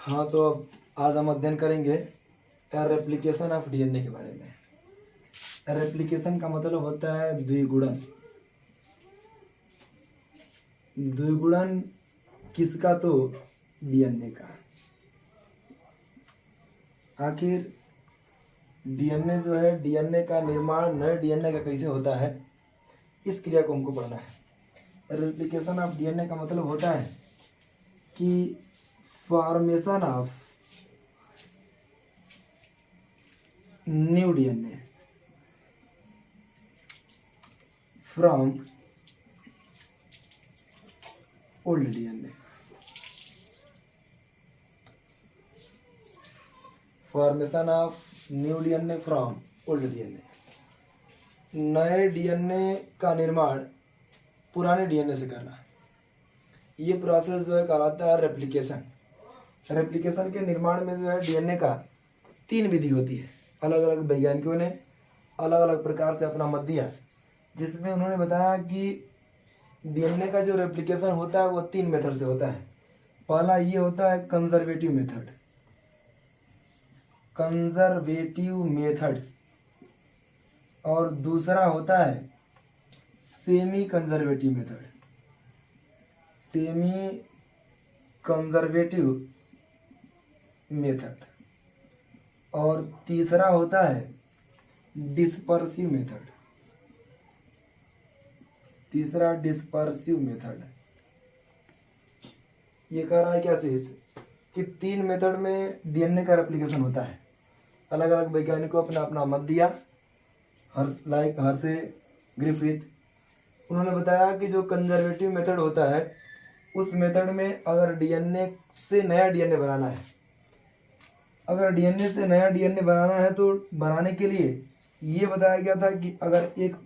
हाँ, तो अब आज हम अध्ययन करेंगे रेप्लिकेशन ऑफ डीएनए के बारे में। रेप्लिकेशन का मतलब होता है द्विगुणन। द्विगुणन किसका? तो डीएनए का। आखिर डीएनए जो है, डीएनए का निर्माण नए डीएनए का कैसे होता है, इस क्रिया को हमको पढ़ना है। रेप्लिकेशन ऑफ डीएनए का मतलब होता है कि formation of new DNA from old DNA. Formation of new DNA from old DNA. नए डीएनए का निर्माण पुराने डीएनए से करना, ये प्रोसेस जो है कहलाता है रेप्लिकेशन। रेप्लिकेशन के निर्माण में जो है डीएनए का 3 विधि होती है। अलग अलग वैज्ञानिकों ने अलग अलग प्रकार से अपना मत दिया, जिसमें उन्होंने बताया कि डीएनए का जो रेप्लिकेशन होता है वो 3 मेथड से होता है। पहला ये होता है कंजर्वेटिव मेथड। Conservative method. और दूसरा होता है semi conservative method. Semi conservative method. और तीसरा होता है डिस्पर्सिव मेथड। तीसरा डिस्पर्सिव मेथड। ये कह रहा है क्या चीज कि 3 मेथड में डीएनए का रेप्लिकेशन होता है। अलग अलग वैज्ञानिकों अपना अपना मत दिया। हर्षे ग्रिफिथ, उन्होंने बताया कि जो कंजर्वेटिव मेथड होता है उस मेथड में अगर डीएनए से नया डीएनए बनाना है, अगर डीएनए से नया डीएनए बनाना है तो बनाने के लिए ये बताया गया था कि अगर एक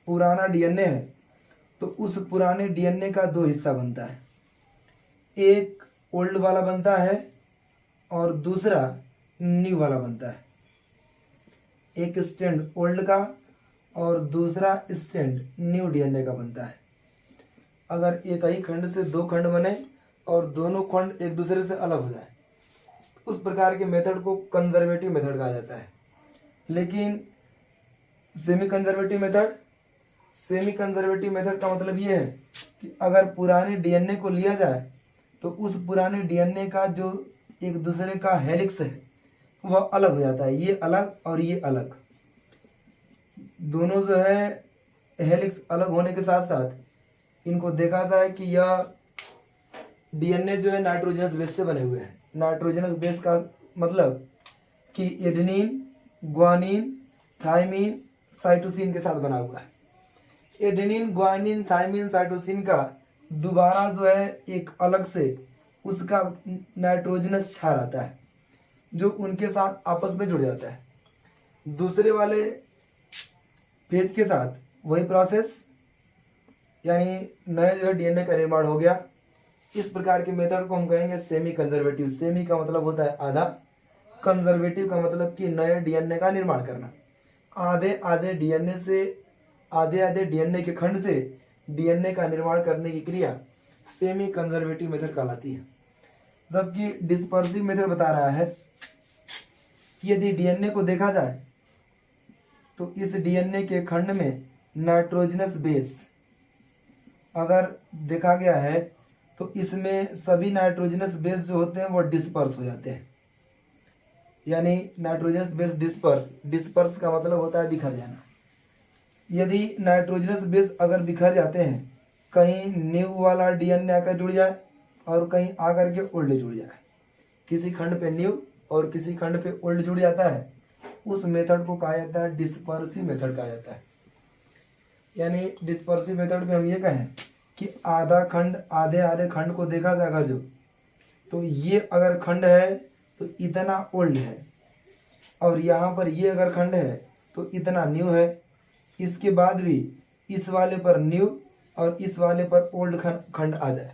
पुराना डीएनए है तो उस पुराने डीएनए का 2 हिस्सा बनता है। एक ओल्ड वाला बनता है और दूसरा न्यू वाला बनता है। एक स्ट्रैंड ओल्ड का और दूसरा स्ट्रैंड न्यू डीएनए का बनता है। अगर एक ही खंड से 2 खंड बने और दोनों खंड एक दूसरे से अलग हो जाए, उस प्रकार के मेथड को कंजर्वेटिव मेथड कहा जाता है। लेकिन सेमी कंजर्वेटिव मेथड का मतलब ये है कि अगर पुराने डीएनए को लिया जाए तो उस पुराने डीएनए का जो एक दूसरे का हेलिक्स है वह अलग हो जाता है। ये अलग और ये अलग, दोनों जो है हेलिक्स अलग होने के साथ साथ इनको देखा जाए कि यह डीएनए जो है नाइट्रोजनस बेस से बने हुए हैं। नाइट्रोजनस बेस का मतलब कि एडेनिन, ग्वानिन, थाइमिन, साइटोसिन के साथ बना हुआ है। एडेनिन, ग्वानिन, थाइमिन, साइटोसिन का दोबारा जो है एक अलग से उसका नाइट्रोजनस क्षार आता है जो उनके साथ आपस में जुड़ जाता है। दूसरे वाले फेज के साथ वही प्रोसेस, यानी नए जो है डीएनए का निर्माण हो गया। इस प्रकार के मेथड को हम कहेंगे सेमी कंजर्वेटिव। सेमी का मतलब होता है आधा, कंजर्वेटिव का मतलब कि नए डीएनए का निर्माण करना। आधे आधे डीएनए के खंड से डीएनए का निर्माण करने की क्रिया सेमी कंजर्वेटिव मेथड कहलाती है। जबकि डिस्पर्सिव मेथड बता रहा है कि यदि डीएनए को देखा जाए तो इस डीएनए के खंड में नाइट्रोजनस बेस अगर देखा गया है तो इसमें सभी नाइट्रोजनस बेस जो होते हैं वो डिस्पर्स हो जाते हैं। यानी नाइट्रोजनस बेस डिस्पर्स का मतलब होता है बिखर जाना। यदि नाइट्रोजनस बेस अगर बिखर जाते हैं, कहीं न्यू वाला डीएनए आकर जुड़ जाए और कहीं आकर के ओल्ड जुड़ जाए, किसी खंड पे न्यू और किसी खंड पे ओल्ड जुड़ जाता है, उस मेथड को कहा जाता है डिस्पर्सिव मेथड कहा जाता है। यानी डिस्पर्सिव मेथड में हम ये कहें कि आधे आधे खंड को देखा जाए अगर जो, तो ये अगर खंड है तो इतना ओल्ड है और यहाँ पर ये अगर खंड है तो इतना न्यू है। इसके बाद भी इस वाले पर न्यू और इस वाले पर ओल्ड खंड आ जाए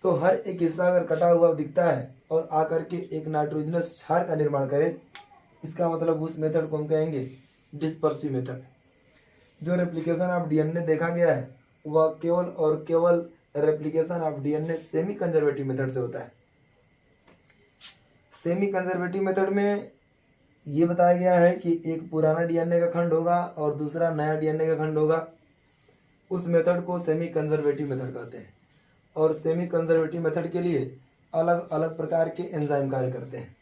तो हर एक हिस्सा अगर कटा हुआ दिखता है और आकर के एक नाइट्रोजनस क्षार का निर्माण करे, इसका मतलब उस मेथड को हम कहेंगे डिस्पर्सिव मेथड। जो रेप्लिकेशन ऑफ डीएनए देखा गया है वह केवल और केवल replication of DNA semi conservative method से होता है। सेमी कंजर्वेटिव मेथड में ये बताया गया है कि एक पुराना डीएनए का खंड होगा और दूसरा नया डीएनए का खंड होगा। उस मेथड को सेमी कंजर्वेटिव मेथड कहते हैं। और सेमी कंजर्वेटिव मेथड के लिए अलग अलग प्रकार के एंजाइम कार्य करते हैं।